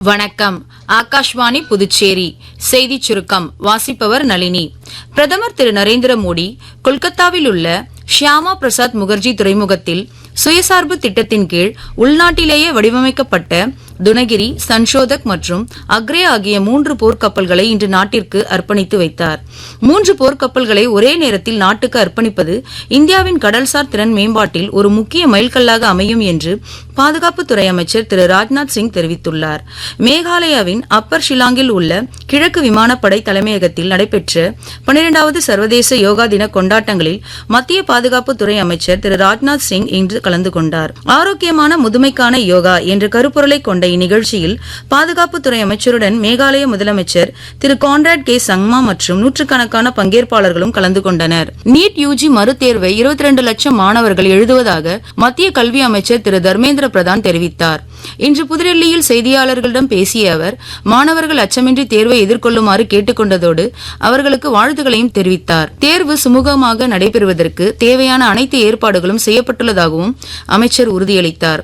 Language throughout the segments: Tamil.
வணக்கம். ஆகாஷ்வாணி புதுச்சேரி செய்திச் சுருக்கம் வாசிப்பவர் நளினி. பிரதமர் திரு நரேந்திர மோடி கொல்கத்தாவில் உள்ள ஷியாமா பிரசாத் முகர்ஜி துறைமுகத்தில் சுயசார்பு திட்டத்தின் கீழ் உள்நாட்டிலேயே வடிவமைக்கப்பட்ட துனகிரி, சன்ஷோதக் மற்றும் அக்ரே ஆகிய 3 போர்க்கப்பல்களை இன்று நாட்டிற்கு அர்ப்பணித்து வைத்தார். 3 போர்க்கப்பல்களை ஒரே நேரத்தில் நாட்டுக்கு அர்ப்பணிப்பது இந்தியாவின் கடல்சார் திறன் மேம்பாட்டில் ஒரு முக்கிய மைல்கல்லாக அமையும் என்று பாதுகாப்புத்துறை அமைச்சர் திரு ராஜ்நாத் சிங் தெரிவித்துள்ளார். மேகாலயாவின் அப்பர் ஷில்லாங்கில் உள்ள கிழக்கு விமானப்படை தலைமையகத்தில் நடைபெற்ற 12வது சர்வதேச யோகா தின கொண்டாட்டங்களில் மத்திய பாதுகாப்புத்துறை அமைச்சர் திரு ராஜ்நாத் சிங் இன்று கலந்து கொண்டார். ஆரோக்கியமான முதுமைக்கான யோகா என்ற கருப்பொருளை கொண்ட இந்நிகழ்ச்சியில் பாதுகாப்புத்துறை அமைச்சருடன் மேகாலய முதலமைச்சர் திரு கான்ராட் கே சங்மா மற்றும் நூற்றுக்கணக்கான பங்கேற்பாளர்களும் கலந்து கொண்டனர். நீட் யூஜி மறுதேர்வை 22 லட்சம் மாணவர்கள் எழுதுவதாக மத்திய கல்வி அமைச்சர் திரு தர்மேந்திர பிரதான் தெரிவித்தார். இன்று புதுடெல்லியில் செய்தியாளர்களிடம் பேசிய அவர், மாணவர்கள் அச்சமின்றி தேர்வை எதிர்கொள்ளுமாறு கேட்டுக்கொண்டதோடு அவர்களுக்கு வாழ்த்துக்களையும் தெரிவித்தார். தேர்வு சுமூகமாக நடைபெறுவதற்கு தேவையான அனைத்து ஏற்பாடுகளும் செய்யப்பட்டுள்ளதாகவும் அமைச்சர் உறுதியளித்தார்.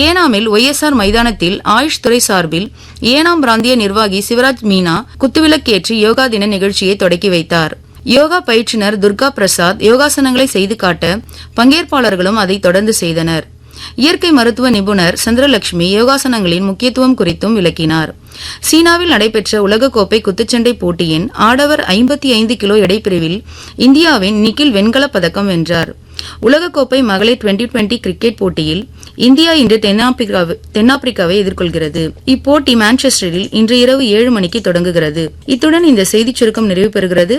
ஏனாமில் ஒய்எஸ்ஆர் மைதானத்தில் ஆயுஷ் துறை சார்பில் ஏனாம் பிராந்திய நிர்வாகி சிவராஜ் மீனா குத்துவிளக்கேற்றி யோகா தின நிகழ்ச்சியை தொடக்கி வைத்தார். யோகா பயிற்றுனர் துர்கா பிரசாத் யோகாசனங்களை செய்து காட்ட பங்கேற்பாளர்களும் அதை தொடர்ந்து செய்தனர். இயற்கை மருத்துவ நிபுணர் சந்திரலட்சுமி யோகாசனங்களின் முக்கியத்துவம் குறித்தும் விளக்கினார். சீனாவில் நடைபெற்ற உலகக்கோப்பை குத்துச்சண்டை போட்டியின் ஆடவர் 55 கிலோ எடைப்பிரிவில் இந்தியாவின் நிக்கில் வெண்கலப் பதக்கம் வென்றார். உலகக்கோப்பை மகளிர் 2020 கிரிக்கெட் போட்டியில் இந்தியா இன்று தென்னாப்பிரிக்காவை எதிர்கொள்கிறது. இப்போட்டி மான்செஸ்டரில் இன்று இரவு 7 மணிக்கு தொடங்குகிறது. இத்துடன் இந்த செய்திச் சுருக்கம் நிறைவு பெறுகிறது.